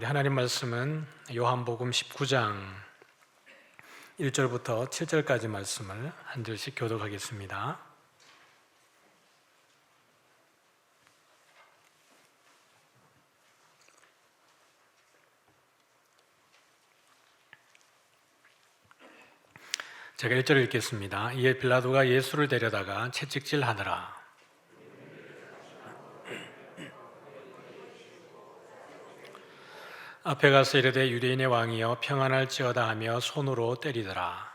우리 하나님 말씀은 요한복음 19장 1절부터 7절까지 말씀을 한 절씩 교독하겠습니다. 제가 1절을 읽겠습니다. 이에 빌라도가 예수를 데려다가 채찍질하더라. 앞에 가서 이르되 유대인의 왕이여 평안할지어다 하며 손으로 때리더라.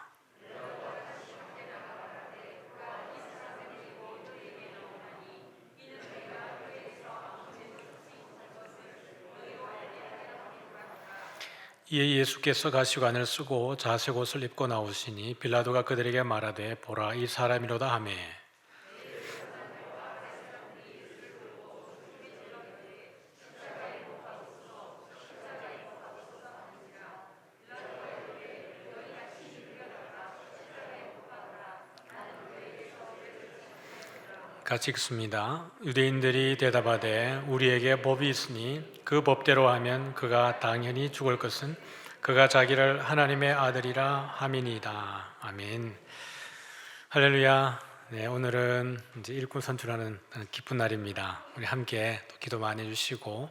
이에 예수께서 가시관을 쓰고 자색 옷을 입고 나오시니 빌라도가 그들에게 말하되 보라 이 사람이로다 하매 같이 읽습니다. 유대인들이 대답하되 우리에게 법이 있으니 그 법대로 하면 그가 당연히 죽을 것은 그가 자기를 하나님의 아들이라 함이니이다. 아멘. 할렐루야. 네, 오늘은 이제 일꾼 선출하는 기쁜 날입니다. 우리 함께 또 기도 많이 해주시고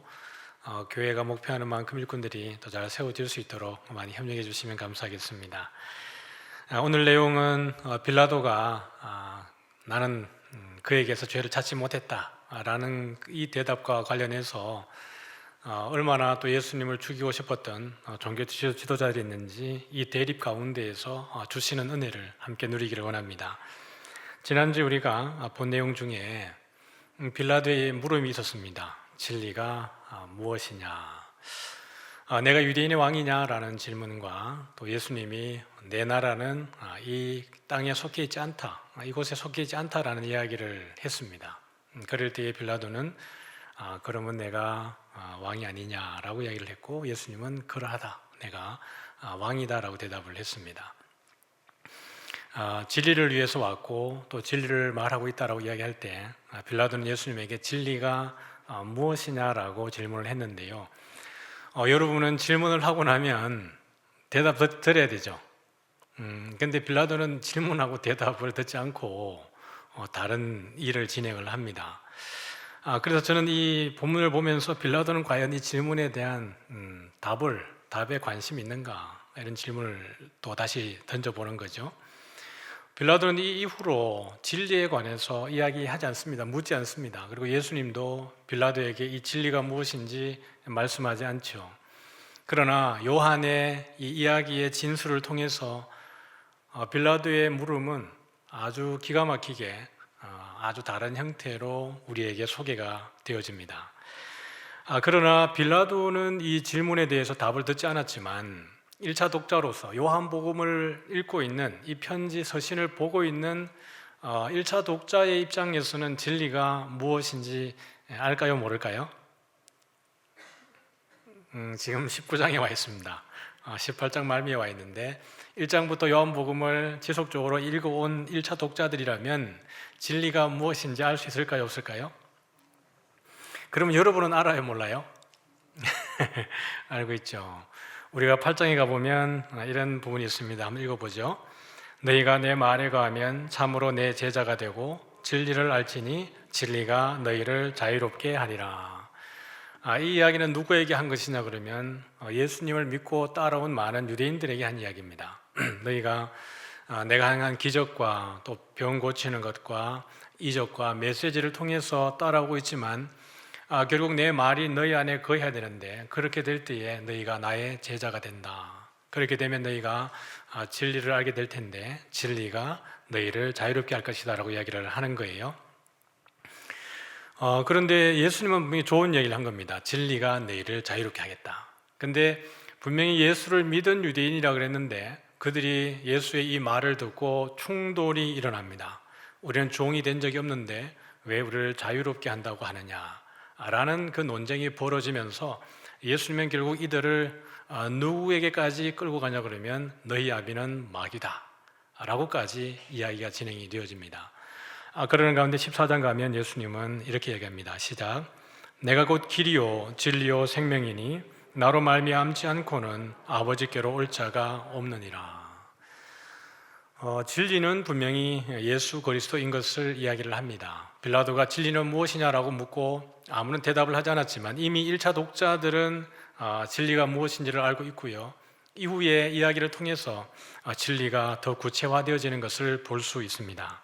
교회가 목표하는 만큼 일꾼들이 더 잘 세워질 수 있도록 많이 협력해 주시면 감사하겠습니다. 오늘 내용은 빌라도가 나는 그에게서 죄를 찾지 못했다라는 이 대답과 관련해서 얼마나 또 예수님을 죽이고 싶었던 종교 지도자들이 있는지 이 대립 가운데에서 주시는 은혜를 함께 누리기를 원합니다. 지난주 우리가 본 내용 중에 빌라도의 물음이 있었습니다. 진리가 무엇이냐? 내가 유대인의 왕이냐라는 질문과 또 예수님이 내 나라는 이 땅에 속해 있지 않다, 이곳에 속해 있지 않다라는 이야기를 했습니다. 그럴 때에 빌라도는 그러면 내가 왕이 아니냐라고 이야기를 했고 예수님은 그러하다, 내가 왕이다라고 대답을 했습니다. 진리를 위해서 왔고 또 진리를 말하고 있다라고 이야기할 때 빌라도는 예수님에게 진리가 무엇이냐라고 질문을 했는데요. 여러분은 질문을 하고 나면 대답 드려야 되죠. 근데 빌라도는 질문하고 대답을 듣지 않고 다른 일을 진행을 합니다. 그래서 저는 이 본문을 보면서 빌라도는 과연 이 질문에 대한 답에 관심이 있는가, 이런 질문을 또 다시 던져보는 거죠. 빌라도는 이 이후로 진리에 관해서 이야기하지 않습니다. 묻지 않습니다. 그리고 예수님도 빌라도에게 이 진리가 무엇인지 말씀하지 않죠. 그러나 요한의 이 이야기의 진술을 통해서 빌라도의 물음은 아주 기가 막히게 아주 다른 형태로 우리에게 소개가 되어집니다. 그러나 빌라도는 이 질문에 대해서 답을 듣지 않았지만 1차 독자로서 요한복음을 읽고 있는 이 편지 서신을 보고 있는 1차 독자의 입장에서는 진리가 무엇인지 알까요, 모를까요? 지금 19장에 와 있습니다. 18장 말미에 와 있는데 1장부터 요한복음을 지속적으로 읽어온 1차 독자들이라면 진리가 무엇인지 알 수 있을까요, 없을까요? 그러면 여러분은 알아요, 몰라요? 알고 있죠. 우리가 8장에 가보면 이런 부분이 있습니다. 한번 읽어보죠. 너희가 내 말에 거하면 참으로 내 제자가 되고 진리를 알지니 진리가 너희를 자유롭게 하리라. 이 이야기는 누구에게 한 것이냐 그러면 예수님을 믿고 따라온 많은 유대인들에게 한 이야기입니다. 너희가 내가 행한 기적과 또 병 고치는 것과 이적과 메시지를 통해서 따라오고 있지만 결국 내 말이 너희 안에 거해야 되는데 그렇게 될 때에 너희가 나의 제자가 된다. 그렇게 되면 너희가 진리를 알게 될 텐데 진리가 너희를 자유롭게 할 것이다 라고 이야기를 하는 거예요. 그런데 예수님은 분명히 좋은 얘기를 한 겁니다. 진리가 너희를 자유롭게 하겠다. 근데 분명히 예수를 믿은 유대인이라고 그랬는데 그들이 예수의 이 말을 듣고 충돌이 일어납니다. 우리는 종이 된 적이 없는데 왜 우리를 자유롭게 한다고 하느냐 라는 그 논쟁이 벌어지면서 예수님은 결국 이들을 누구에게까지 끌고 가냐 그러면 너희 아비는 마귀다 라고까지 이야기가 진행이 되어집니다. 그러는 가운데 14장 가면 예수님은 이렇게 얘기합니다. 시작. 내가 곧 길이요 진리요 생명이니 나로 말미암지 않고는 아버지께로 올 자가 없느니라. 진리는 분명히 예수 그리스도인 것을 이야기를 합니다. 빌라도가 진리는 무엇이냐라고 묻고 아무런 대답을 하지 않았지만 이미 1차 독자들은 진리가 무엇인지를 알고 있고요. 이후의 이야기를 통해서 진리가 더 구체화되어지는 것을 볼 수 있습니다.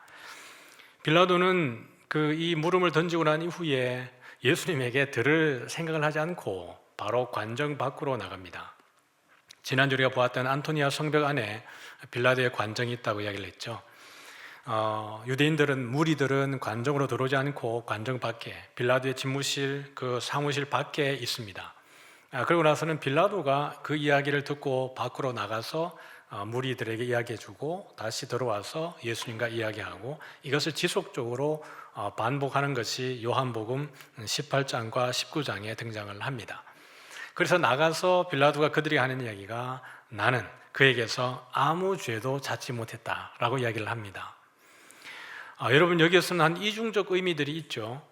빌라도는 이 물음을 던지고 난 이후에 예수님에게 들을 생각을 하지 않고 바로 관정 밖으로 나갑니다. 지난주 우리가 보았던 안토니아 성벽 안에 빌라도의 관정이 있다고 이야기를 했죠. 유대인들은, 무리들은 관정으로 들어오지 않고 관정 밖에, 빌라도의 집무실, 그 사무실 밖에 있습니다. 그러고 나서는 빌라도가 그 이야기를 듣고 밖으로 나가서 무리들에게 이야기해주고 다시 들어와서 예수님과 이야기하고, 이것을 지속적으로 반복하는 것이 요한복음 18장과 19장에 등장을 합니다. 그래서 나가서 빌라도가 그들이 하는 이야기가, 나는 그에게서 아무 죄도 찾지 못했다라고 이야기를 합니다. 여러분, 여기에서는 한 이중적 의미들이 있죠.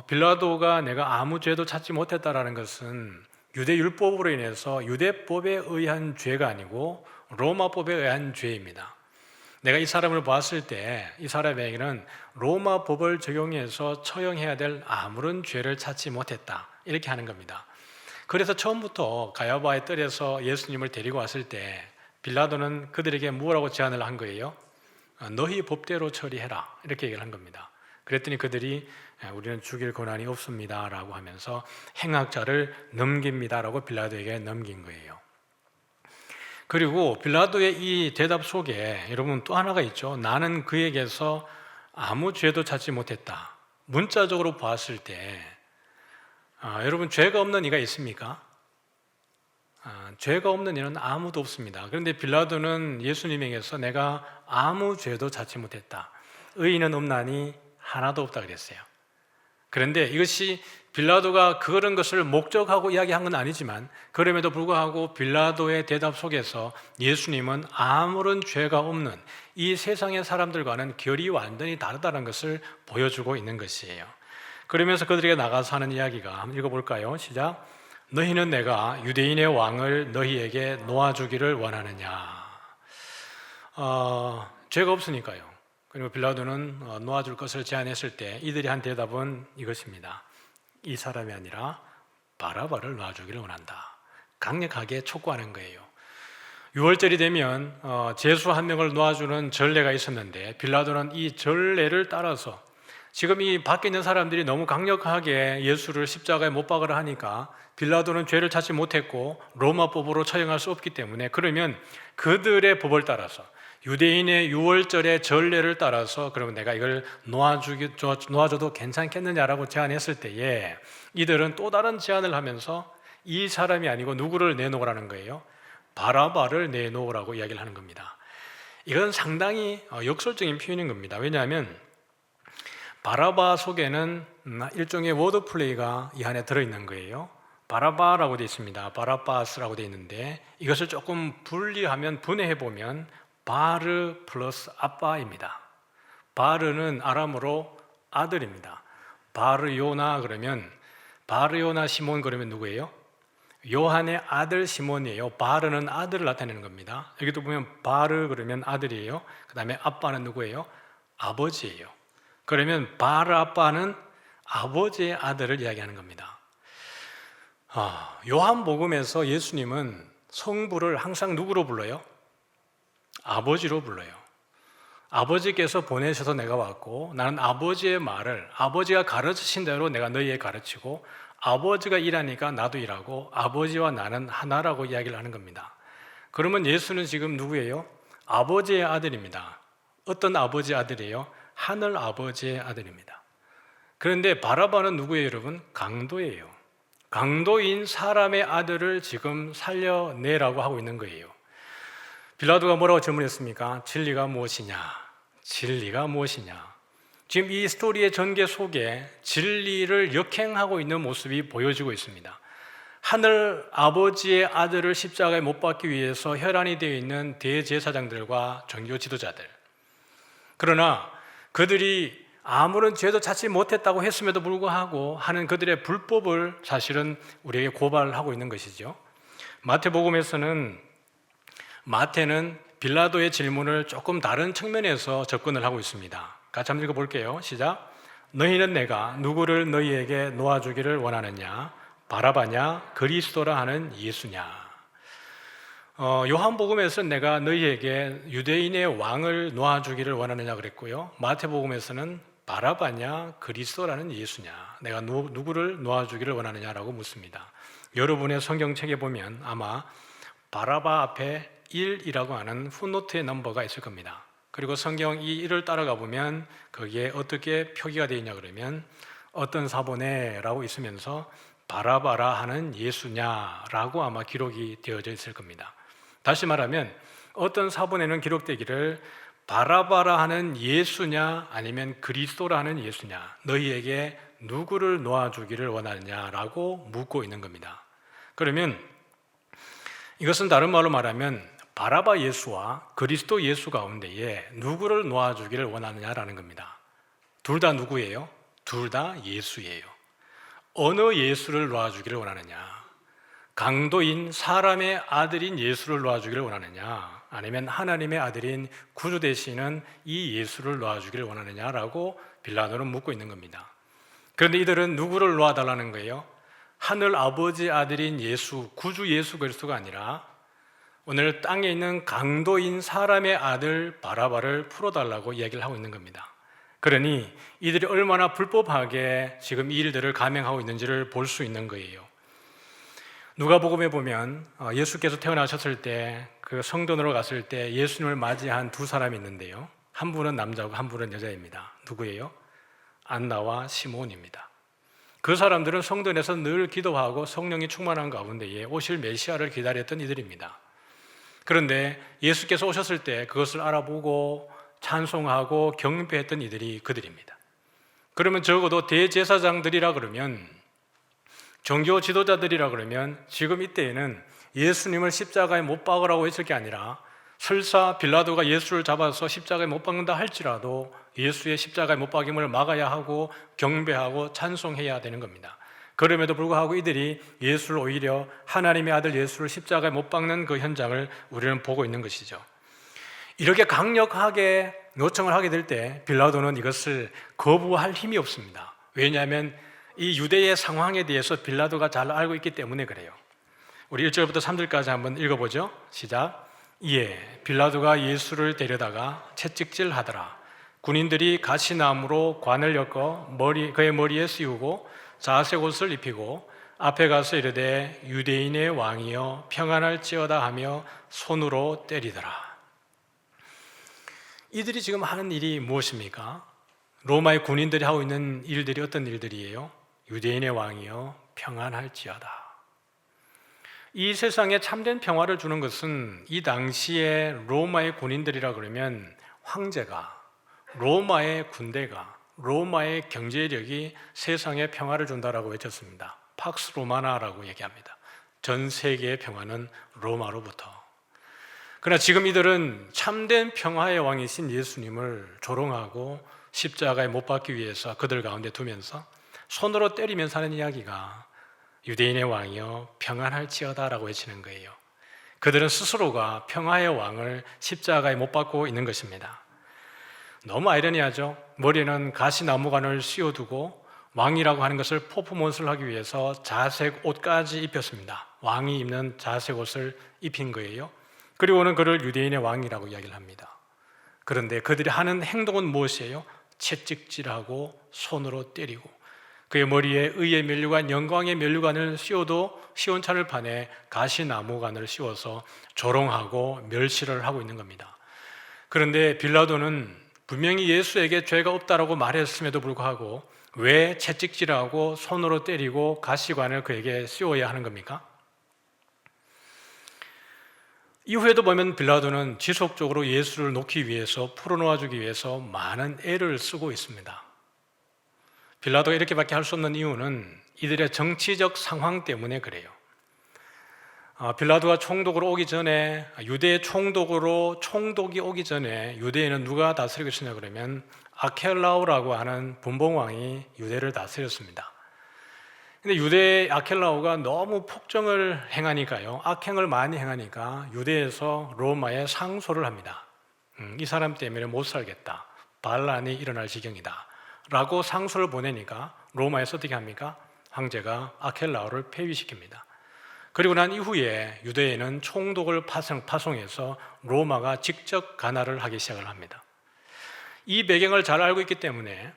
빌라도가 내가 아무 죄도 찾지 못했다라는 것은 유대 율법으로 인해서 유대법에 의한 죄가 아니고 로마법에 의한 죄입니다. 내가 이 사람을 봤을 때 이 사람에게는 로마법을 적용해서 처형해야 될 아무런 죄를 찾지 못했다, 이렇게 하는 겁니다. 그래서 처음부터 가야바의 뜰에서 예수님을 데리고 왔을 때 빌라도는 그들에게 뭐라고 제안을 한 거예요? 너희 법대로 처리해라, 이렇게 얘기를 한 겁니다. 그랬더니 그들이 우리는 죽일 권한이 없습니다 라고 하면서 행악자를 넘깁니다 라고 빌라도에게 넘긴 거예요. 그리고 빌라도의 이 대답 속에 여러분 또 하나가 있죠. 나는 그에게서 아무 죄도 찾지 못했다. 문자적으로 봤을 때 여러분, 죄가 없는 이가 있습니까? 죄가 없는 이는 아무도 없습니다. 그런데 빌라도는 예수님에게서 내가 아무 죄도 찾지 못했다, 의인은 없나니 하나도 없다 그랬어요. 그런데 이것이 빌라도가 그런 것을 목적하고 이야기한 건 아니지만, 그럼에도 불구하고 빌라도의 대답 속에서 예수님은 아무런 죄가 없는 이 세상의 사람들과는 결이 완전히 다르다는 것을 보여주고 있는 것이에요. 그러면서 그들에게 나가서 하는 이야기가, 한번 읽어볼까요? 시작. 너희는 내가 유대인의 왕을 너희에게 놓아주기를 원하느냐. 죄가 없으니까요. 그리고 빌라도는 놓아줄 것을 제안했을 때 이들이 한 대답은 이것입니다. 이 사람이 아니라 바라바를 놔주기를 원한다. 강력하게 촉구하는 거예요. 6월절이 되면 제수 한 명을 놓아주는 전례가 있었는데 빌라도는 이 전례를 따라서 지금 이 밖에 있는 사람들이 너무 강력하게 예수를 십자가에 못 박으라 하니까 빌라도는 죄를 찾지 못했고 로마법으로 처형할 수 없기 때문에, 그러면 그들의 법을 따라서 유대인의 6월절의 전례를 따라서 그러면 내가 이걸 놓아줘도 괜찮겠느냐라고 제안했을 때에 이들은 또 다른 제안을 하면서 이 사람이 아니고 누구를 내놓으라는 거예요? 바라바를 내놓으라고 이야기를 하는 겁니다. 이건 상당히 역설적인 표현인 겁니다. 왜냐하면 바라바 속에는 일종의 워드플레이가 이 안에 들어있는 거예요. 바라바라고 되어 있습니다. 바라바스라고 되어 있는데 이것을 조금 분리하면, 분해해보면 바르 플러스 아빠입니다. 바르는 아람어로 아들입니다. 바르요나 그러면, 바르요나 시몬 그러면 누구예요? 요한의 아들 시몬이에요. 바르는 아들을 나타내는 겁니다. 여기도 보면 바르 그러면 아들이에요. 그 다음에 아빠는 누구예요? 아버지예요. 그러면 바르 아빠는 아버지의 아들을 이야기하는 겁니다. 요한복음에서 예수님은 성부를 항상 누구로 불러요? 아버지로 불러요. 아버지께서 보내셔서 내가 왔고, 나는 아버지의 말을, 아버지가 가르치신 대로 내가 너희에 가르치고, 아버지가 일하니까 나도 일하고, 아버지와 나는 하나라고 이야기를 하는 겁니다. 그러면 예수는 지금 누구예요? 아버지의 아들입니다. 어떤 아버지의 아들이에요? 하늘 아버지의 아들입니다. 그런데 바라바는 누구예요, 여러분? 강도예요. 강도인 사람의 아들을 지금 살려내라고 하고 있는 거예요. 빌라도가 뭐라고 질문했습니까? 진리가 무엇이냐? 진리가 무엇이냐? 지금 이 스토리의 전개 속에 진리를 역행하고 있는 모습이 보여지고 있습니다. 하늘 아버지의 아들을 십자가에 못 박기 위해서 혈안이 되어 있는 대제사장들과 종교 지도자들, 그러나 그들이 아무런 죄도 찾지 못했다고 했음에도 불구하고 하는 그들의 불법을 사실은 우리에게 고발하고 있는 것이죠. 마태복음에서는 마태는 빌라도의 질문을 조금 다른 측면에서 접근을 하고 있습니다. 같이 한번 읽어볼게요. 시작. 너희는 내가 누구를 너희에게 놓아주기를 원하느냐? 바라바냐? 그리스도라 하는 예수냐? 요한복음에서는 내가 너희에게 유대인의 왕을 놓아주기를 원하느냐 그랬고요. 마태복음에서는 바라바냐? 그리스도라는 예수냐? 내가 누구를 놓아주기를 원하느냐라고 묻습니다. 여러분의 성경책에 보면 아마 바라바 앞에 1이라고 하는 풋노트의 넘버가 있을 겁니다. 그리고 성경 이 1을 따라가 보면 거기에 어떻게 표기가 되어 있냐 그러면 어떤 사본에라고 있으면서 바라바라 하는 예수냐라고 아마 기록이 되어져 있을 겁니다. 다시 말하면 어떤 사본에는 기록되기를 바라바라 하는 예수냐 아니면 그리스도라 하는 예수냐, 너희에게 누구를 놓아주기를 원하느냐라고 묻고 있는 겁니다. 그러면 이것은 다른 말로 말하면 바라바 예수와 그리스도 예수 가운데에 누구를 놓아주기를 원하느냐라는 겁니다. 둘 다 누구예요? 둘 다 예수예요. 어느 예수를 놓아주기를 원하느냐? 강도인 사람의 아들인 예수를 놓아주기를 원하느냐? 아니면 하나님의 아들인 구주 되시는 이 예수를 놓아주기를 원하느냐라고 빌라도는 묻고 있는 겁니다. 그런데 이들은 누구를 놓아달라는 거예요? 하늘 아버지 아들인 예수, 구주 예수 그리스도가 아니라 오늘 땅에 있는 강도인 사람의 아들 바라바를 풀어달라고 이야기를 하고 있는 겁니다. 그러니 이들이 얼마나 불법하게 지금 이 일들을 감행하고 있는지를 볼 수 있는 거예요. 누가복음에 보면 예수께서 태어나셨을 때 그 성전으로 갔을 때 예수님을 맞이한 두 사람이 있는데요. 한 분은 남자고 한 분은 여자입니다. 누구예요? 안나와 시몬입니다. 그 사람들은 성전에서 늘 기도하고 성령이 충만한 가운데에 오실 메시아를 기다렸던 이들입니다. 그런데 예수께서 오셨을 때 그것을 알아보고 찬송하고 경배했던 이들이 그들입니다. 그러면 적어도 대제사장들이라 그러면, 종교 지도자들이라 그러면 지금 이때에는 예수님을 십자가에 못 박으라고 했을 게 아니라 설사 빌라도가 예수를 잡아서 십자가에 못 박는다 할지라도 예수의 십자가에 못 박임을 막아야 하고 경배하고 찬송해야 되는 겁니다. 그럼에도 불구하고 이들이 예수를 오히려 하나님의 아들 예수를 십자가에 못 박는 그 현장을 우리는 보고 있는 것이죠. 이렇게 강력하게 요청을 하게 될 때 빌라도는 이것을 거부할 힘이 없습니다. 왜냐하면 이 유대의 상황에 대해서 빌라도가 잘 알고 있기 때문에 그래요. 우리 1절부터 3절까지 한번 읽어보죠. 시작. 이에 빌라도가 예수를 데려다가 채찍질하더라. 군인들이 가시나무로 관을 엮어 그의 머리에 씌우고 자색 옷을 입히고 앞에 가서 이르되 유대인의 왕이여 평안할지어다 하며 손으로 때리더라. 이들이 지금 하는 일이 무엇입니까? 로마의 군인들이 하고 있는 일들이 어떤 일들이에요? 유대인의 왕이여 평안할지어다. 이 세상에 참된 평화를 주는 것은 이 당시에 로마의 군인들이라 그러면 황제가, 로마의 군대가, 로마의 경제력이 세상에 평화를 준다라고 외쳤습니다. 팍스 로마나라고 얘기합니다. 전 세계의 평화는 로마로부터. 그러나 지금 이들은 참된 평화의 왕이신 예수님을 조롱하고 십자가에 못 박기 위해서 그들 가운데 두면서 손으로 때리면서 하는 이야기가 유대인의 왕이여 평안할지어다 라고 외치는 거예요. 그들은 스스로가 평화의 왕을 십자가에 못 박고 있는 것입니다. 너무 아이러니하죠. 머리에는 가시나무관을 씌워두고 왕이라고 하는 것을 퍼포먼스를 하기 위해서 자색 옷까지 입혔습니다. 왕이 입는 자색 옷을 입힌 거예요. 그리고는 그를 유대인의 왕이라고 이야기를 합니다. 그런데 그들이 하는 행동은 무엇이에요? 채찍질하고 손으로 때리고 그의 머리에 의의 면류관, 영광의 면류관을 씌워도 시원찮을 판에 가시나무관을 씌워서 조롱하고 멸시를 하고 있는 겁니다. 그런데 빌라도는 분명히 예수에게 죄가 없다라고 말했음에도 불구하고 왜 채찍질하고 손으로 때리고 가시관을 그에게 씌워야 하는 겁니까? 이후에도 보면 빌라도는 지속적으로 예수를 놓기 위해서, 풀어놓아주기 위해서 많은 애를 쓰고 있습니다. 빌라도가 이렇게밖에 할 수 없는 이유는 이들의 정치적 상황 때문에 그래요. 빌라도가 총독으로 오기 전에, 유대 총독이 오기 전에 유대에는 누가 다스리고 있었냐 그러면 아켈라오라고 하는 분봉왕이 유대를 다스렸습니다. 근데 유대 아켈라오가 너무 폭정을 행하니까요, 악행을 많이 행하니까 유대에서 로마에 상소를 합니다. 이 사람 때문에 못 살겠다, 반란이 일어날 지경이다 라고 상소를 보내니까 로마에서 어떻게 합니까? 황제가 아켈라오를 폐위시킵니다. 그리고 난 이후에 유대에는 총독을 파송해서 로마가 직접 관할을 하기 시작을 합니다. 이 배경을 잘 알고 있기 때문에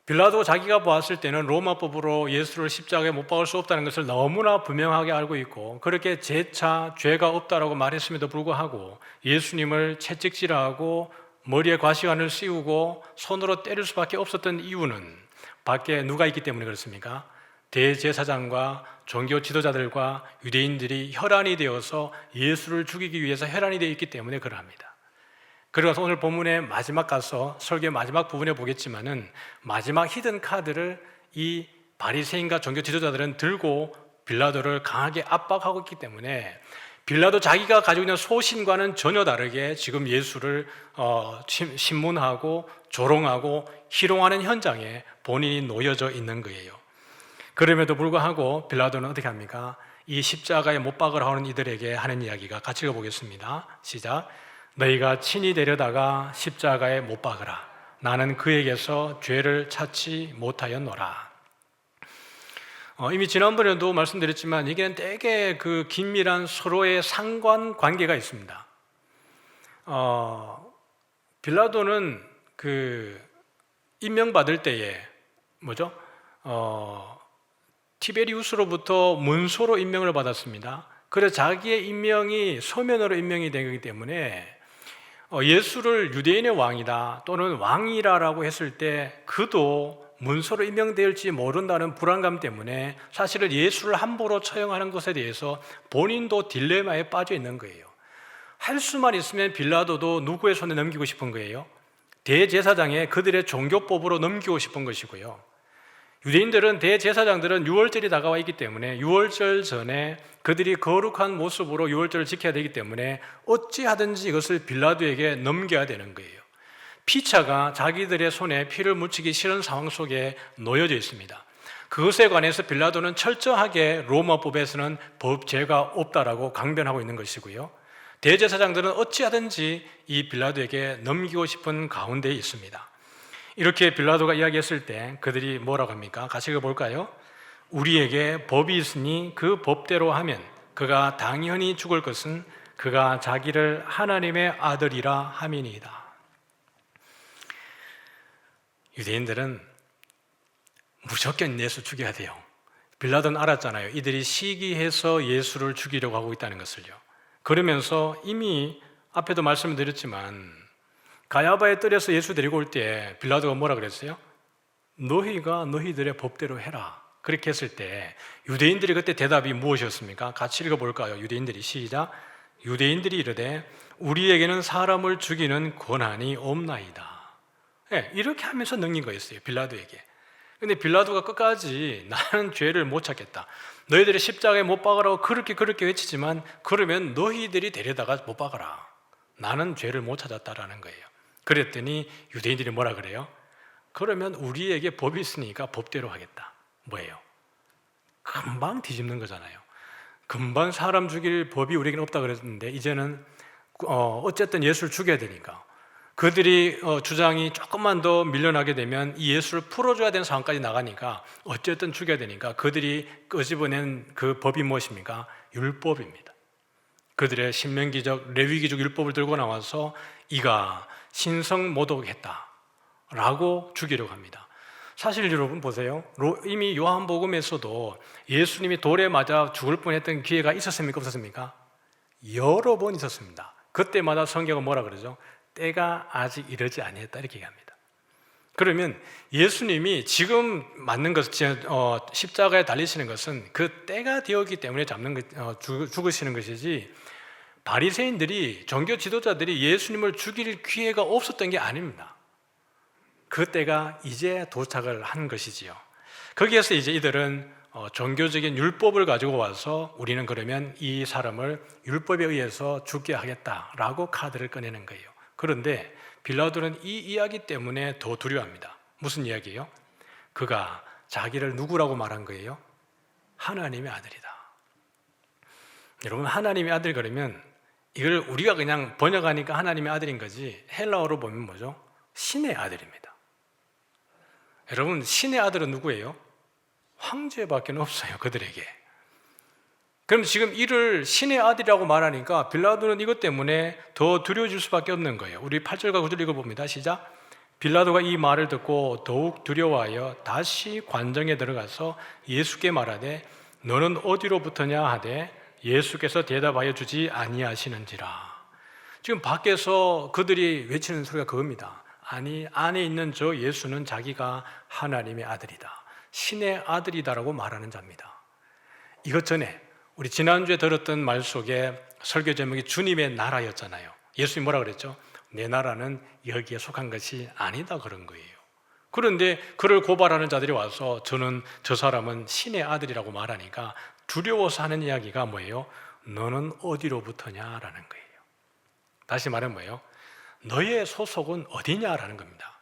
빌라도가 자기가 보았을 때는 로마법으로 예수를 십자가에 못 박을 수 없다는 것을 너무나 분명하게 알고 있고, 그렇게 재차 죄가 없다라고 말했음에도 불구하고 예수님을 채찍질하고 머리에 과시관을 씌우고 손으로 때릴 수밖에 없었던 이유는 밖에 누가 있기 때문에 그렇습니까? 대제사장과 종교 지도자들과 유대인들이 혈안이 되어서 예수를 죽이기 위해서 혈안이 되어 있기 때문에 그러합니다. 그래서 오늘 본문의 마지막 가서 설교의 마지막 부분에 보겠지만은 마지막 히든 카드를 이 바리새인과 종교 지도자들은 들고 빌라도를 강하게 압박하고 있기 때문에 빌라도 자기가 가지고 있는 소신과는 전혀 다르게 지금 예수를 신문하고 조롱하고 희롱하는 현장에 본인이 놓여져 있는 거예요. 그럼에도 불구하고 빌라도는 어떻게 합니까? 이 십자가에 못 박으라 하는 이들에게 하는 이야기가, 같이 읽어보겠습니다. 시작. 너희가 친히 데려다가 십자가에 못 박으라. 나는 그에게서 죄를 찾지 못하였노라. 이미 지난번에도 말씀드렸지만 이게 되게 그 긴밀한 서로의 상관관계가 있습니다. 빌라도는 그 임명받을 때에 티베리우스로부터 문서로 임명을 받았습니다. 그래서 자기의 임명이 서면으로 임명이 되기 때문에 예수를 유대인의 왕이다 또는 왕이라고 했을 때 그도 문서로 임명될지 모른다는 불안감 때문에 사실은 예수를 함부로 처형하는 것에 대해서 본인도 딜레마에 빠져 있는 거예요. 할 수만 있으면 빌라도도 누구의 손에 넘기고 싶은 거예요? 대제사장에 그들의 종교법으로 넘기고 싶은 것이고요. 유대인들은 대제사장들은 유월절이 다가와 있기 때문에 유월절 전에 그들이 거룩한 모습으로 유월절을 지켜야 되기 때문에 어찌하든지 이것을 빌라도에게 넘겨야 되는 거예요. 피차가 자기들의 손에 피를 묻히기 싫은 상황 속에 놓여져 있습니다. 그것에 관해서 빌라도는 철저하게 로마법에서는 죄가 없다라고 강변하고 있는 것이고요. 대제사장들은 어찌하든지 이 빌라도에게 넘기고 싶은 가운데에 있습니다. 이렇게 빌라도가 이야기했을 때 그들이 뭐라고 합니까? 같이 읽어볼까요? 우리에게 법이 있으니 그 법대로 하면 그가 당연히 죽을 것은 그가 자기를 하나님의 아들이라 함이니이다. 유대인들은 무조건 예수 죽여야 돼요. 빌라도는 알았잖아요. 이들이 시기해서 예수를 죽이려고 하고 있다는 것을요. 그러면서 이미 앞에도 말씀을 드렸지만 가야바의 뜰에서 예수 데리고 올 때 빌라도가 뭐라 그랬어요? 너희가 너희들의 법대로 해라. 그렇게 했을 때 유대인들이 그때 대답이 무엇이었습니까? 같이 읽어볼까요? 유대인들이 시작. 유대인들이 이르되 우리에게는 사람을 죽이는 권한이 없나이다. 네, 이렇게 하면서 넘긴 거였어요, 빌라도에게. 근데 빌라도가 끝까지 나는 죄를 못 찾겠다. 너희들이 십자가에 못 박으라고 그렇게 외치지만 그러면 너희들이 데려다가 못 박아라. 나는 죄를 못 찾았다라는 거예요. 그랬더니 유대인들이 뭐라 그래요? 그러면 우리에게 법이 있으니까 법대로 하겠다. 뭐예요? 금방 뒤집는 거잖아요. 금방 사람 죽일 법이 우리에게는 없다 그랬는데 이제는 어쨌든 예수를 죽여야 되니까 그들이 주장이 조금만 더 밀려나게 되면 이 예수를 풀어줘야 되는 상황까지 나가니까 어쨌든 죽여야 되니까 그들이 끄집어낸 그 법이 무엇입니까? 율법입니다. 그들의 신명기적, 레위기적 율법을 들고 나와서 이가 신성모독했다라고 죽이려고 합니다. 사실 여러분 보세요. 이미 요한복음에서도 예수님이 돌에 맞아 죽을 뻔했던 기회가 있었습니까? 없었습니까? 여러 번 있었습니다. 그때마다 성경은 뭐라 그러죠? 때가 아직 이르지 아니했다 이렇게 얘기합니다. 그러면 예수님이 지금 맞는 것, 십자가에 달리시는 것은 그 때가 되었기 때문에 죽으시는 것이지 바리새인들이 종교 지도자들이 예수님을 죽일 기회가 없었던 게 아닙니다. 그 때가 이제 도착을 한 것이지요. 거기에서 이제 이들은 종교적인 율법을 가지고 와서 우리는 그러면 이 사람을 율법에 의해서 죽게 하겠다라고 카드를 꺼내는 거예요. 그런데 빌라도는 이 이야기 때문에 더 두려워합니다. 무슨 이야기예요? 그가 자기를 누구라고 말한 거예요? 하나님의 아들이다. 여러분, 하나님의 아들 그러면 이걸 우리가 그냥 번역하니까 하나님의 아들인 거지, 헬라어로 보면 뭐죠? 신의 아들입니다. 여러분, 신의 아들은 누구예요? 황제밖에 없어요, 그들에게. 그럼 지금 이를 신의 아들이라고 말하니까 빌라도는 이것 때문에 더 두려워질 수밖에 없는 거예요. 우리 8절과 9절 읽어봅니다. 시작. 빌라도가 이 말을 듣고 더욱 두려워하여 다시 관정에 들어가서 예수께 말하되 너는 어디로부터냐 하되 예수께서 대답하여 주지 아니하시는지라. 지금 밖에서 그들이 외치는 소리가 그겁니다. 아니, 안에 있는 저 예수는 자기가 하나님의 아들이다, 신의 아들이다라고 말하는 자입니다. 이것 전에 우리 지난주에 들었던 말 속에 설교 제목이 주님의 나라였잖아요. 예수님이 뭐라 그랬죠? 내 나라는 여기에 속한 것이 아니다 그런 거예요. 그런데 그를 고발하는 자들이 와서 저 사람은 신의 아들이라고 말하니까 두려워서 하는 이야기가 뭐예요? 너는 어디로부터냐라는 거예요. 다시 말하면 뭐예요? 너의 소속은 어디냐라는 겁니다.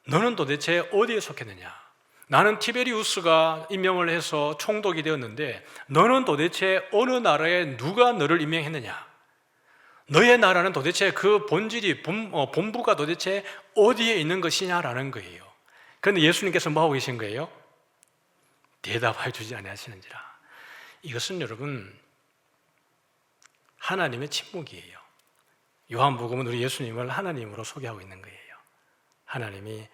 너는 도대체 어디에 속했느냐? 나는 티베리우스가 임명을 해서 총독이 되었는데 너는 도대체 어느 나라에 누가 너를 임명했느냐? 너의 나라는 도대체 그 본질이 본부가 도대체 어디에 있는 것이냐라는 거예요. 그런데 예수님께서 뭐 하고 계신 거예요? 대답해 주지 아니하시는지라. 이것은 여러분 하나님의 침묵이에요. 요한복음은 우리 예수님을 하나님으로 소개하고 있는 거예요. 하나님이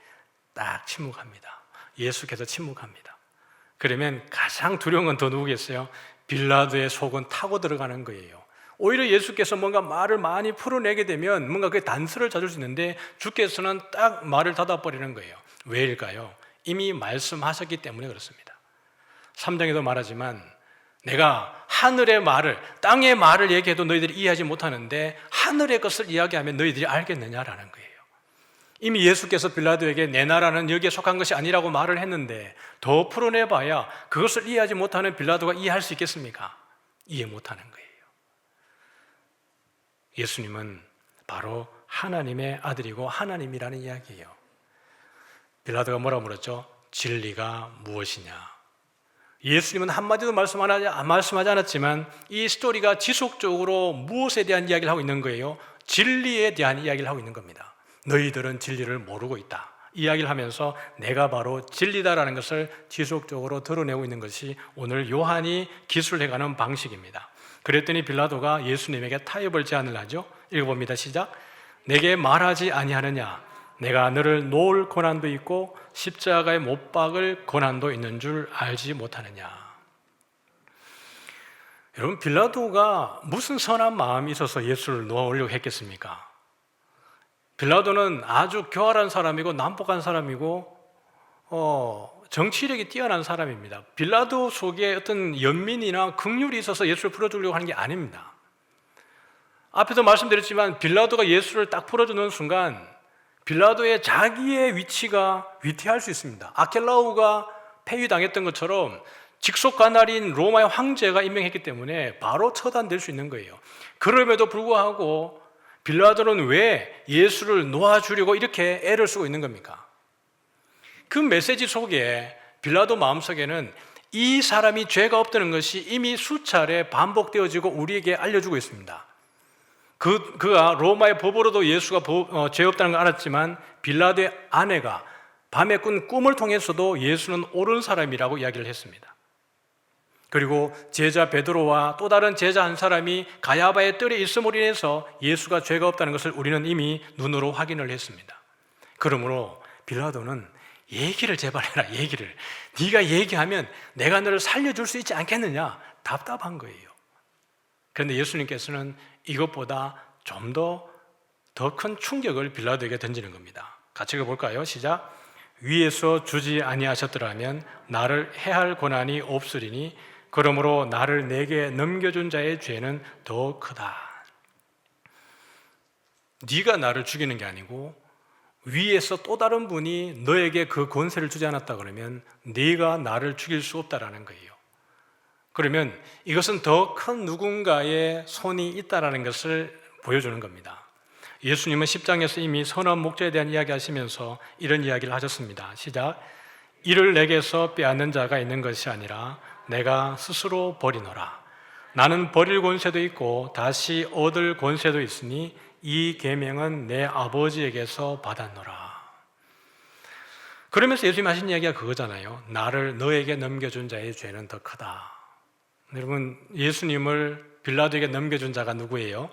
딱 침묵합니다. 예수께서 침묵합니다. 그러면 가장 두려운 건 더 누구겠어요? 빌라도의 속은 타고 들어가는 거예요. 오히려 예수께서 뭔가 말을 많이 풀어내게 되면 뭔가 그게 단서를 찾을 수 있는데 주께서는 딱 말을 닫아버리는 거예요. 왜일까요? 이미 말씀하셨기 때문에 그렇습니다. 3장에도 말하지만 내가 하늘의 말을, 땅의 말을 얘기해도 너희들이 이해하지 못하는데 하늘의 것을 이야기하면 너희들이 알겠느냐라는 거예요. 이미 예수께서 빌라도에게 내 나라는 여기에 속한 것이 아니라고 말을 했는데 더 풀어내봐야 그것을 이해하지 못하는 빌라도가 이해할 수 있겠습니까? 이해 못하는 거예요. 예수님은 바로 하나님의 아들이고 하나님이라는 이야기예요. 빌라도가 뭐라고 물었죠? 진리가 무엇이냐? 예수님은 한마디도 말씀하지 않았지만 이 스토리가 지속적으로 무엇에 대한 이야기를 하고 있는 거예요? 진리에 대한 이야기를 하고 있는 겁니다. 너희들은 진리를 모르고 있다. 이야기를 하면서 내가 바로 진리다라는 것을 지속적으로 드러내고 있는 것이 오늘 요한이 기술해가는 방식입니다. 그랬더니 빌라도가 예수님에게 타협을 제안을 하죠. 읽어봅니다. 시작. 내게 말하지 아니하느냐? 내가 너를 놓을 고난도 있고 십자가에 못 박을 고난도 있는 줄 알지 못하느냐? 여러분, 빌라도가 무슨 선한 마음이 있어서 예수를 놓으려고 했겠습니까? 빌라도는 아주 교활한 사람이고 난폭한 사람이고 정치력이 뛰어난 사람입니다. 빌라도 속에 어떤 연민이나 긍휼이 있어서 예수를 풀어주려고 하는 게 아닙니다. 앞에서 말씀드렸지만 빌라도가 예수를 딱 풀어주는 순간 빌라도의 자기의 위치가 위태할 수 있습니다. 아켈라우가 폐위당했던 것처럼 직속관할인 로마의 황제가 임명했기 때문에 바로 처단될 수 있는 거예요. 그럼에도 불구하고 빌라도는 왜 예수를 놓아주려고 이렇게 애를 쓰고 있는 겁니까? 그 메시지 속에 빌라도 마음속에는 이 사람이 죄가 없다는 것이 이미 수차례 반복되어지고 우리에게 알려주고 있습니다. 그가 로마의 법으로도 예수가 죄 없다는 걸 알았지만 빌라도의 아내가 밤에 꾼 꿈을 통해서도 예수는 옳은 사람이라고 이야기를 했습니다. 그리고 제자 베드로와 또 다른 제자 한 사람이 가야바의 뜰에 있음으로 인해서 예수가 죄가 없다는 것을 우리는 이미 눈으로 확인을 했습니다. 그러므로 빌라도는 얘기를 제발 해라, 얘기를. 네가 얘기하면 내가 너를 살려줄 수 있지 않겠느냐? 답답한 거예요. 그런데 예수님께서는 이것보다 좀 더 큰 충격을 빌라도에게 던지는 겁니다. 같이 읽어볼까요? 시작. 위에서 주지 아니하셨더라면 나를 해할 권한이 없으리니 그러므로 나를 내게 넘겨준 자의 죄는 더 크다. 네가 나를 죽이는 게 아니고 위에서 또 다른 분이 너에게 그 권세를 주지 않았다 그러면 네가 나를 죽일 수 없다라는 거예요. 그러면 이것은 더 큰 누군가의 손이 있다라는 것을 보여주는 겁니다. 예수님은 10장에서 이미 선한 목자에 대한 이야기 하시면서 이런 이야기를 하셨습니다. 시작. 이를 내게서 빼앗는 자가 있는 것이 아니라 내가 스스로 버리노라. 나는 버릴 권세도 있고 다시 얻을 권세도 있으니 이 계명은 내 아버지에게서 받았노라. 그러면서 예수님이 하신 이야기가 그거잖아요. 나를 너에게 넘겨준 자의 죄는 더 크다. 여러분, 예수님을 빌라도에게 넘겨준 자가 누구예요?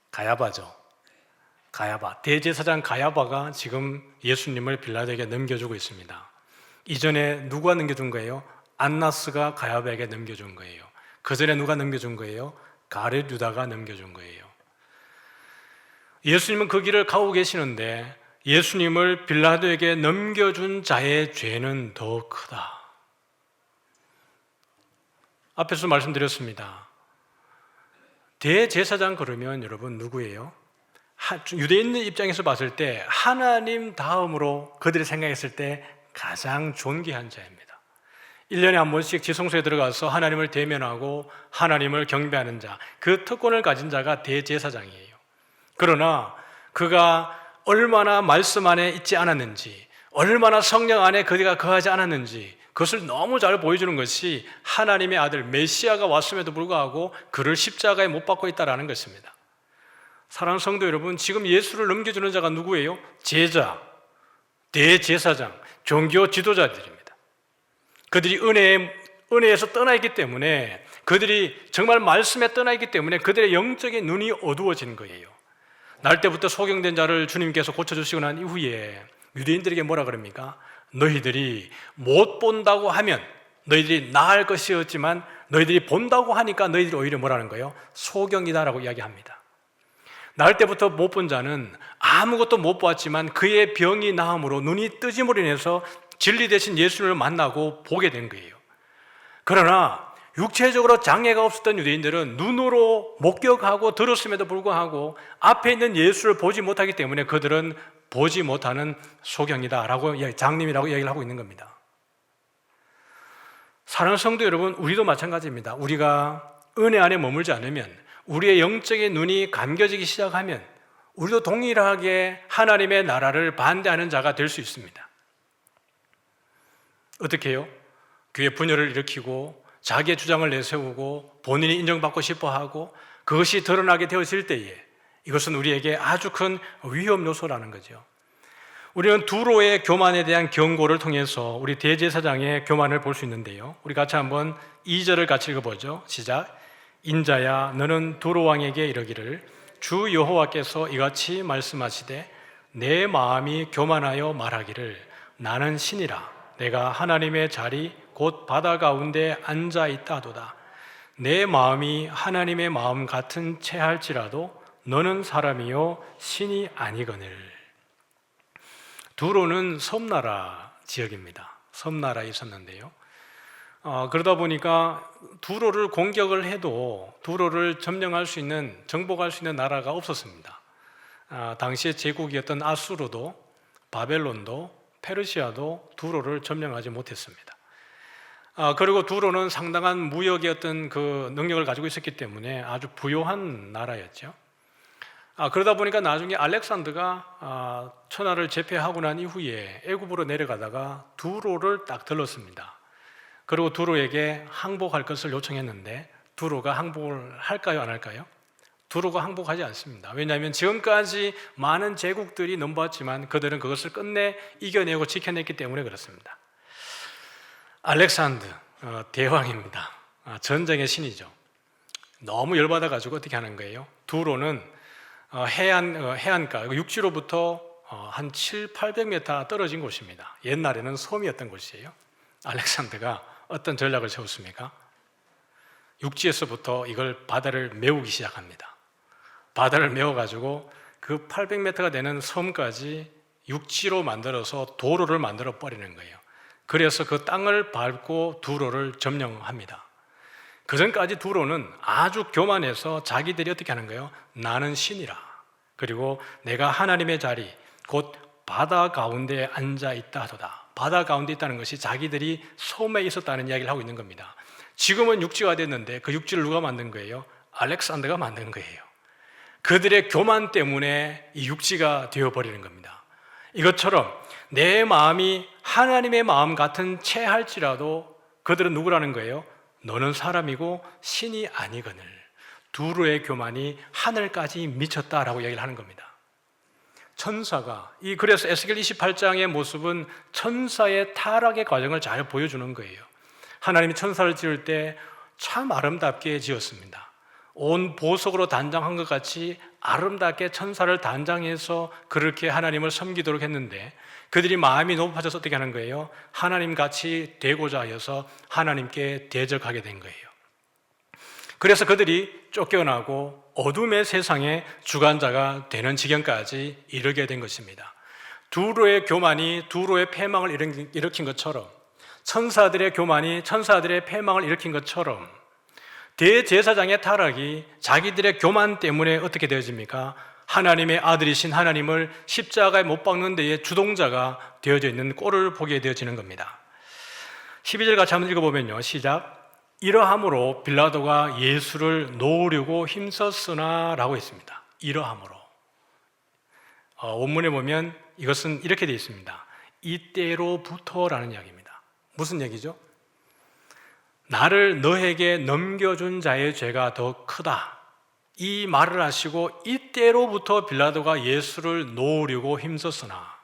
가야바죠. 가야바, 대제사장 가야바가 지금 예수님을 빌라도에게 넘겨주고 있습니다. 이전에 누가 넘겨준 거예요? 안나스가 가야바에게 넘겨준 거예요. 그 전에 누가 넘겨준 거예요? 가룟 유다가 넘겨준 거예요. 예수님은 그 길을 가고 계시는데 예수님을 빌라도에게 넘겨준 자의 죄는 더 크다. 앞에서 말씀드렸습니다. 대제사장 그러면 여러분 누구예요? 유대인의 입장에서 봤을 때 하나님 다음으로 그들이 생각했을 때 가장 존귀한 자입니다. 1년에 한 번씩 지성소에 들어가서 하나님을 대면하고 하나님을 경배하는 자, 그 특권을 가진 자가 대제사장이에요. 그러나 그가 얼마나 말씀 안에 있지 않았는지, 얼마나 성령 안에 그가 거하지 않았는지 그것을 너무 잘 보여주는 것이 하나님의 아들 메시아가 왔음에도 불구하고 그를 십자가에 못 박고 있다는 것입니다. 사랑하는 성도 여러분, 지금 예수를 넘겨주는 자가 누구예요? 제자, 대제사장, 종교 지도자들입니다. 그들이 은혜에서 떠나있기 때문에, 그들이 정말 말씀에 떠나있기 때문에 그들의 영적인 눈이 어두워진 거예요. 날 때부터 소경된 자를 주님께서 고쳐주시고 난 이후에 유대인들에게 뭐라 그럽니까? 너희들이 못 본다고 하면 너희들이 나을 것이었지만 너희들이 본다고 하니까 너희들이 오히려 뭐라는 거예요? 소경이다라고 이야기합니다. 나을 때부터 못 본 자는 아무것도 못 보았지만 그의 병이 나음으로 눈이 뜨짐으로 인해서 진리 대신 예수님을 만나고 보게 된 거예요. 그러나 육체적으로 장애가 없었던 유대인들은 눈으로 목격하고 들었음에도 불구하고 앞에 있는 예수를 보지 못하기 때문에 그들은 보지 못하는 소경이다라고, 장님이라고 이야기를 하고 있는 겁니다. 사랑하는 성도 여러분, 우리도 마찬가지입니다. 우리가 은혜 안에 머물지 않으면, 우리의 영적인 눈이 감겨지기 시작하면 우리도 동일하게 하나님의 나라를 반대하는 자가 될 수 있습니다. 어떻게 해요? 교회 분열을 일으키고 자기의 주장을 내세우고 본인이 인정받고 싶어하고 그것이 드러나게 되어질 때에 이것은 우리에게 아주 큰 위험 요소라는 거죠. 우리는 두로의 교만에 대한 경고를 통해서 우리 대제사장의 교만을 볼 수 있는데요, 우리 같이 한번 2절을 같이 읽어보죠. 시작. 인자야, 너는 두로 왕에게 이르기를 주 여호와께서 이같이 말씀하시되 내 마음이 교만하여 말하기를 나는 신이라 내가 하나님의 자리 곧 바다 가운데 앉아 있다 하도다. 내 마음이 하나님의 마음 같은 채할지라도 너는 사람이요 신이 아니거늘. 두로는 섬나라 지역입니다. 섬나라에 있었는데요, 그러다 보니까 두로를 공격을 해도 두로를 점령할 수 있는, 정복할 수 있는 나라가 없었습니다. 당시의 제국이었던 아수르도, 바벨론도, 페르시아도 두로를 점령하지 못했습니다. 그리고 두로는 상당한 무역의 어떤 그 능력을 가지고 있었기 때문에 아주 부유한 나라였죠. 그러다 보니까 나중에 알렉산더가 천하를 제패하고 난 이후에 애굽으로 내려가다가 두로를 딱 들렀습니다. 그리고 두로에게 항복할 것을 요청했는데 두로가 항복을 할까요, 안 할까요? 두로가 항복하지 않습니다. 왜냐하면 지금까지 많은 제국들이 넘보았지만 그들은 그것을 끝내 이겨내고 지켜냈기 때문에 그렇습니다. 알렉산더 대왕입니다. 전쟁의 신이죠. 너무 열받아가지고 어떻게 하는 거예요? 두로는 해안가, 육지로부터 한 700-800m 떨어진 곳입니다. 옛날에는 섬이었던 곳이에요. 알렉산더가 어떤 전략을 세웠습니까? 육지에서부터 이걸 바다를 메우기 시작합니다. 바다를 메워가지고 그 800m가 되는 섬까지 육지로 만들어서 도로를 만들어 버리는 거예요. 그래서 그 땅을 밟고 두로를 점령합니다. 그 전까지 두로는 아주 교만해서 자기들이 어떻게 하는 거예요? 나는 신이라, 그리고 내가 하나님의 자리 곧 바다 가운데 앉아 있다 하도다. 바다 가운데 있다는 것이 자기들이 섬에 있었다는 이야기를 하고 있는 겁니다. 지금은 육지가 됐는데 그 육지를 누가 만든 거예요? 알렉산더가 만든 거예요. 그들의 교만 때문에 이 육지가 되어버리는 겁니다. 이것처럼 내 마음이 하나님의 마음 같은 채 할지라도 그들은 누구라는 거예요? 너는 사람이고 신이 아니거늘 두로의 교만이 하늘까지 미쳤다라고 얘기를 하는 겁니다. 천사가 그래서 에스겔 28장의 모습은 천사의 타락의 과정을 잘 보여주는 거예요. 하나님이 천사를 지을 때 참 아름답게 지었습니다. 온 보석으로 단장한 것 같이 아름답게 천사를 단장해서 그렇게 하나님을 섬기도록 했는데 그들이 마음이 높아져서 어떻게 하는 거예요? 하나님같이 되고자 하여서 하나님께 대적하게 된 거예요. 그래서 그들이 쫓겨나고 어둠의 세상의 주관자가 되는 지경까지 이르게 된 것입니다. 두로의 교만이 두로의 패망을 일으킨 것처럼 천사들의 교만이 천사들의 패망을 일으킨 것처럼 대제사장의 타락이 자기들의 교만 때문에 어떻게 되어집니까? 하나님의 아들이신 하나님을 십자가에 못 박는 데에 주동자가 되어져 있는 꼴을 보게 되어지는 겁니다. 12절 같이 한번 읽어보면요, 시작. 이러함으로 빌라도가 예수를 놓으려고 힘썼으나 라고 했습니다. 이러함으로. 원문에 보면 이것은 이렇게 되어 있습니다. 이때로부터라는 이야기입니다. 무슨 얘기죠? 나를 너에게 넘겨준 자의 죄가 더 크다. 이 말을 하시고 이때로부터 빌라도가 예수를 놓으려고 힘썼으나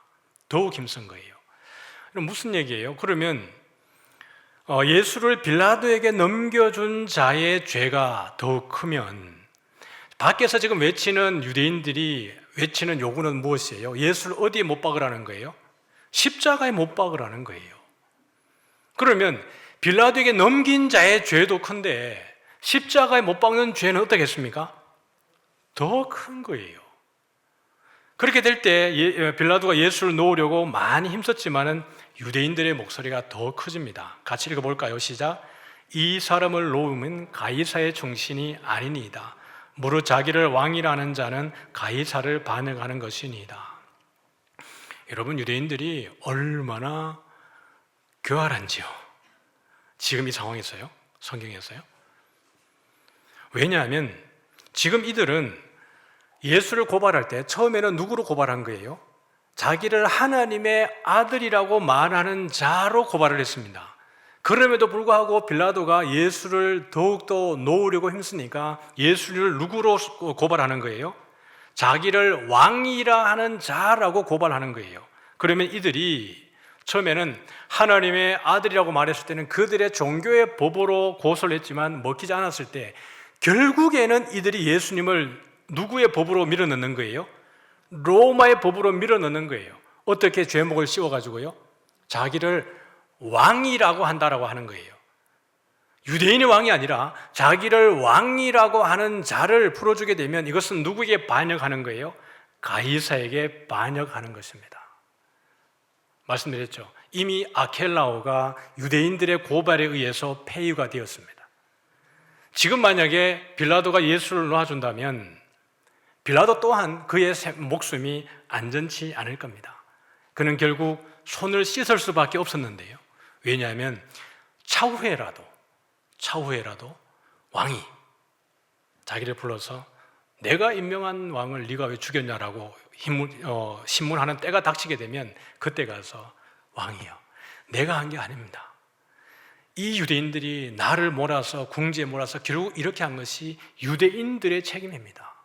더욱 힘쓴 거예요. 무슨 얘기예요? 그러면 예수를 빌라도에게 넘겨준 자의 죄가 더욱 크면 밖에서 지금 외치는 유대인들이 외치는 요구는 무엇이에요? 예수를 어디에 못 박으라는 거예요? 십자가에 못 박으라는 거예요. 그러면 빌라도에게 넘긴 자의 죄도 큰데 십자가에 못 박는 죄는 어떻겠습니까? 더 큰 거예요. 그렇게 될 때 빌라도가 예수를 놓으려고 많이 힘썼지만은 유대인들의 목소리가 더 커집니다. 같이 읽어볼까요? 시작. 이 사람을 놓으면 가이사의 충신이 아니니이다. 무릇 자기를 왕이라는 자는 가이사를 반응하는 것이니이다. 여러분, 유대인들이 얼마나 교활한지요. 지금 이 상황에서요, 성경에서요. 왜냐하면 지금 이들은 예수를 고발할 때 처음에는 누구로 고발한 거예요? 자기를 하나님의 아들이라고 말하는 자로 고발을 했습니다. 그럼에도 불구하고 빌라도가 예수를 더욱더 놓으려고 힘쓰니까 예수를 누구로 고발하는 거예요? 자기를 왕이라 하는 자라고 고발하는 거예요. 그러면 이들이 처음에는 하나님의 아들이라고 말했을 때는 그들의 종교의 법으로 고소를 했지만 먹히지 않았을 때 결국에는 이들이 예수님을 누구의 법으로 밀어넣는 거예요? 로마의 법으로 밀어넣는 거예요. 어떻게 죄목을 씌워가지고요? 자기를 왕이라고 한다라고 하는 거예요. 유대인의 왕이 아니라 자기를 왕이라고 하는 자를 풀어주게 되면 이것은 누구에게 반역하는 거예요? 가이사에게 반역하는 것입니다. 말씀드렸죠. 이미 아켈라오가 유대인들의 고발에 의해서 폐위가 되었습니다. 지금 만약에 빌라도가 예수를 놓아준다면 빌라도 또한 그의 목숨이 안전치 않을 겁니다. 그는 결국 손을 씻을 수밖에 없었는데요. 왜냐하면 차후에라도 왕이 자기를 불러서 내가 임명한 왕을 네가 왜 죽였냐라고 신문하는 때가 닥치게 되면 그때 가서 왕이요, 내가 한 게 아닙니다. 이 유대인들이 나를 몰아서 궁지에 몰아서 결국 이렇게 한 것이 유대인들의 책임입니다.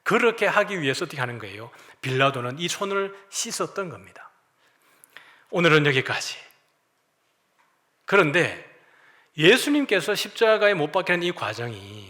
그렇게 하기 위해서 어떻게 하는 거예요? 빌라도는 이 손을 씻었던 겁니다. 오늘은 여기까지. 그런데 예수님께서 십자가에 못 박히는 이 과정이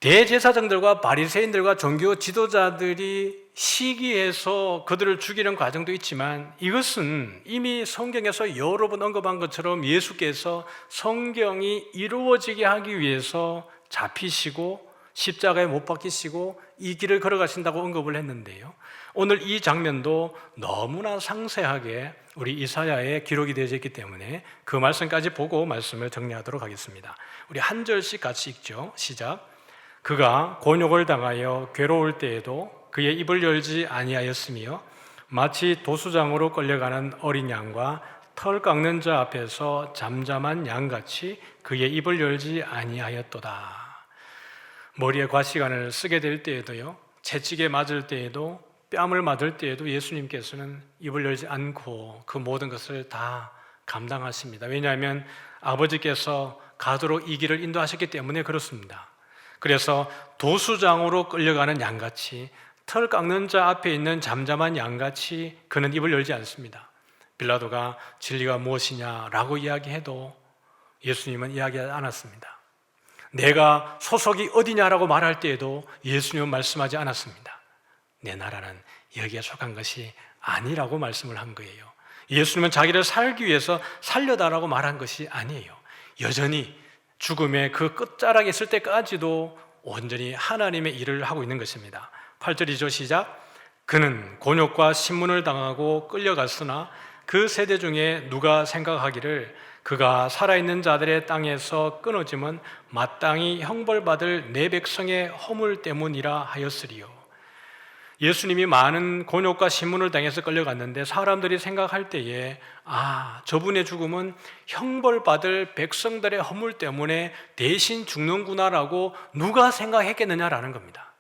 대제사장들과 바리새인들과 종교 지도자들이 시기해서 그들을 죽이는 과정도 있지만 이것은 이미 성경에서 여러 번 언급한 것처럼 예수께서 성경이 이루어지게 하기 위해서 잡히시고 십자가에 못 박히시고 이 길을 걸어가신다고 언급을 했는데요. 오늘 이 장면도 너무나 상세하게 우리 이사야에 기록이 되어 있기 때문에 그 말씀까지 보고 말씀을 정리하도록 하겠습니다. 우리 한 절씩 같이 읽죠. 시작. 그가 곤욕을 당하여 괴로울 때에도 그의 입을 열지 아니하였으며 마치 도수장으로 끌려가는 어린 양과 털 깎는 자 앞에서 잠잠한 양같이 그의 입을 열지 아니하였도다. 머리에 과시관을 쓰게 될 때에도요, 채찍에 맞을 때에도 뺨을 맞을 때에도 예수님께서는 입을 열지 않고 그 모든 것을 다 감당하십니다. 왜냐하면 아버지께서 가도록 이 길을 인도하셨기 때문에 그렇습니다. 그래서 도수장으로 끌려가는 양같이, 털 깎는 자 앞에 있는 잠잠한 양같이 그는 입을 열지 않습니다. 빌라도가 진리가 무엇이냐라고 이야기해도 예수님은 이야기하지 않았습니다. 내가 소속이 어디냐라고 말할 때에도 예수님은 말씀하지 않았습니다. 내 나라는 여기에 속한 것이 아니라고 말씀을 한 거예요. 예수님은 자기를 살기 위해서 살려다라고 말한 것이 아니에요. 여전히 죽음의 그 끝자락에 있을 때까지도 온전히 하나님의 일을 하고 있는 것입니다. 8절이죠. 시작. 그는 곤욕과 신문을 당하고 끌려갔으나 그 세대 중에 누가 생각하기를 그가 살아있는 자들의 땅에서 끊어짐은 마땅히 형벌받을 내 백성의 허물 때문이라 하였으리요. 예수님이 많은 곤욕과 신문을 당해서 끌려갔는데 사람들이 생각할 때에 저분의 죽음은 형벌받을 백성들의 허물 때문에 대신 죽는구나라고 누가 생각했겠느냐라는 겁니다.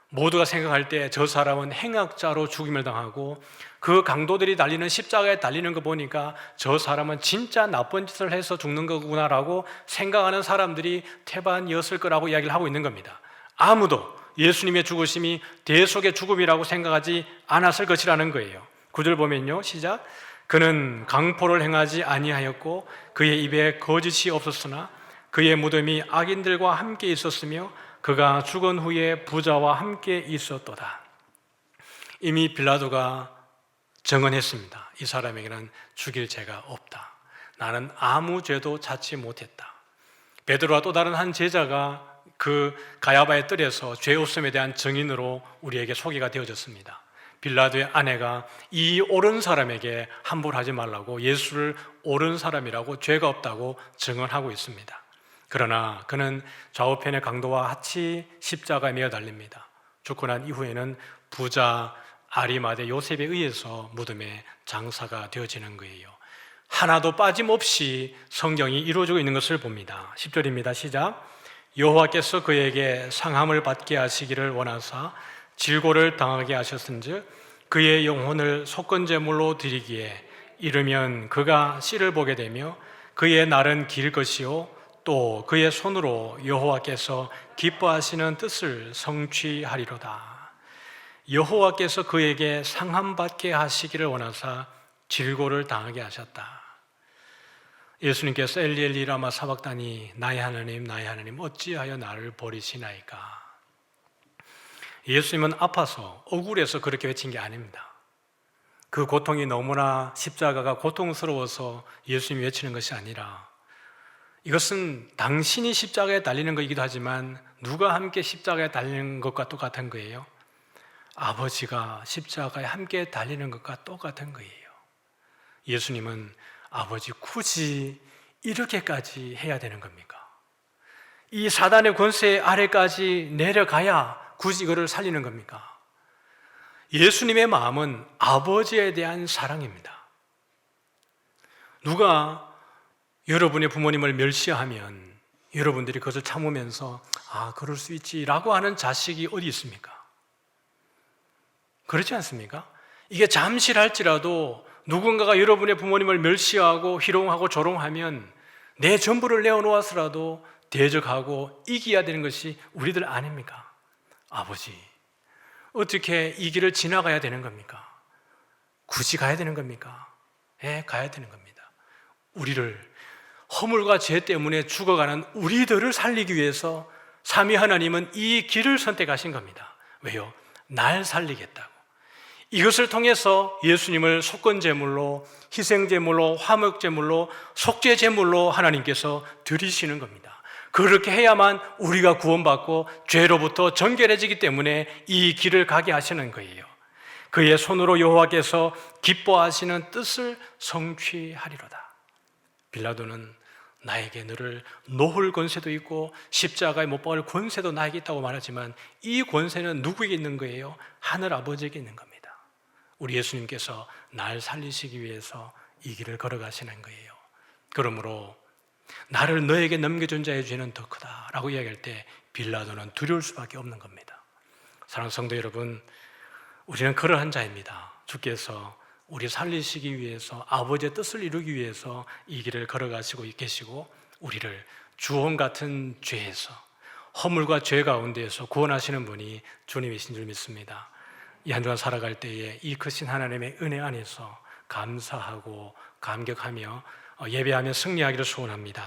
모두가 생각할 때 저 사람은 행악자로 죽임을 당하고 그 강도들이 달리는 십자가에 달리는 거 보니까 저 사람은 진짜 나쁜 짓을 해서 죽는 거구나라고 생각하는 사람들이 태반이었을 거라고 이야기를 하고 있는 겁니다. 아무도 예수님의 죽으심이 대속의 죽음이라고 생각하지 않았을 것이라는 거예요. 9절 보면요. 시작. 그는 강포를 행하지 아니하였고 그의 입에 거짓이 없었으나 그의 무덤이 악인들과 함께 있었으며 그가 죽은 후에 부자와 함께 있었도다. 이미 빌라도가 증언했습니다. 이 사람에게는 죽일 죄가 없다. 나는 아무 죄도 찾지 못했다. 베드로와 또 다른 한 제자가 그 가야바의 뜰에서 죄 없음에 대한 증인으로 우리에게 소개가 되어졌습니다. 빌라도의 아내가 이 옳은 사람에게 함부로 하지 말라고 예수를 옳은 사람이라고 죄가 없다고 증언하고 있습니다. 그러나 그는 좌우편의 강도와 같이 십자가에 매어 달립니다. 죽고 난 이후에는 부자 아리마대 요셉에 의해서 무덤에 장사가 되어지는 거예요. 하나도 빠짐없이 성경이 이루어지고 있는 것을 봅니다. 10절입니다. 시작. 여호와께서 그에게 상함을 받게 하시기를 원하사 질고를 당하게 하셨은즉 그의 영혼을 속건제물로 드리기에 이르면 그가 씨를 보게 되며 그의 날은 길 것이요 또 그의 손으로 여호와께서 기뻐하시는 뜻을 성취하리로다. 여호와께서 그에게 상함 받게 하시기를 원하사 질고를 당하게 하셨다. 예수님께서 엘리 엘리 라마 사박다니 나의 하나님 나의 하나님 어찌하여 나를 버리시나이까. 예수님은 아파서 억울해서 그렇게 외친 게 아닙니다. 그 고통이 너무나 십자가가 고통스러워서 예수님이 외치는 것이 아니라 이것은 당신이 십자가에 달리는 것이기도 하지만 누가 함께 십자가에 달리는 것과 똑같은 거예요? 아버지가 십자가에 함께 달리는 것과 똑같은 거예요. 예수님은 아버지 굳이 이렇게까지 해야 되는 겁니까? 이 사단의 권세 아래까지 내려가야 굳이 이거를 살리는 겁니까? 예수님의 마음은 아버지에 대한 사랑입니다. 누가 여러분의 부모님을 멸시하면 여러분들이 그것을 참으면서 그럴 수 있지라고 하는 자식이 어디 있습니까? 그렇지 않습니까? 이게 잠시랄지라도 누군가가 여러분의 부모님을 멸시하고 희롱하고 조롱하면 내 전부를 내어놓아서라도 대적하고 이겨야 되는 것이 우리들 아닙니까? 아버지, 어떻게 이 길을 지나가야 되는 겁니까? 굳이 가야 되는 겁니까? 가야 되는 겁니다. 우리를 허물과 죄 때문에 죽어가는 우리들을 살리기 위해서 삼위 하나님은 이 길을 선택하신 겁니다. 왜요? 날 살리겠다고. 이것을 통해서 예수님을 속건제물로, 희생제물로, 화목제물로, 속죄제물로 하나님께서 드리시는 겁니다. 그렇게 해야만 우리가 구원받고 죄로부터 정결해지기 때문에 이 길을 가게 하시는 거예요. 그의 손으로 여호와께서 기뻐하시는 뜻을 성취하리로다. 빌라도는 나에게 너를 놓을 권세도 있고 십자가에 못 박을 권세도 나에게 있다고 말하지만 이 권세는 누구에게 있는 거예요? 하늘 아버지에게 있는 겁니다. 우리 예수님께서 날 살리시기 위해서 이 길을 걸어가시는 거예요. 그러므로 나를 너에게 넘겨준 자의 죄는 더 크다라고 이야기할 때 빌라도는 두려울 수밖에 없는 겁니다. 사랑하는 성도 여러분, 우리는 그러한 자입니다. 주께서 우리 살리시기 위해서, 아버지의 뜻을 이루기 위해서 이 길을 걸어가시고 계시고, 우리를 주홍 같은 죄에서, 허물과 죄 가운데에서 구원하시는 분이 주님이신 줄 믿습니다. 이 한 주간 살아갈 때에 이 크신 하나님의 은혜 안에서 감사하고 감격하며 예배하며 승리하기를 소원합니다.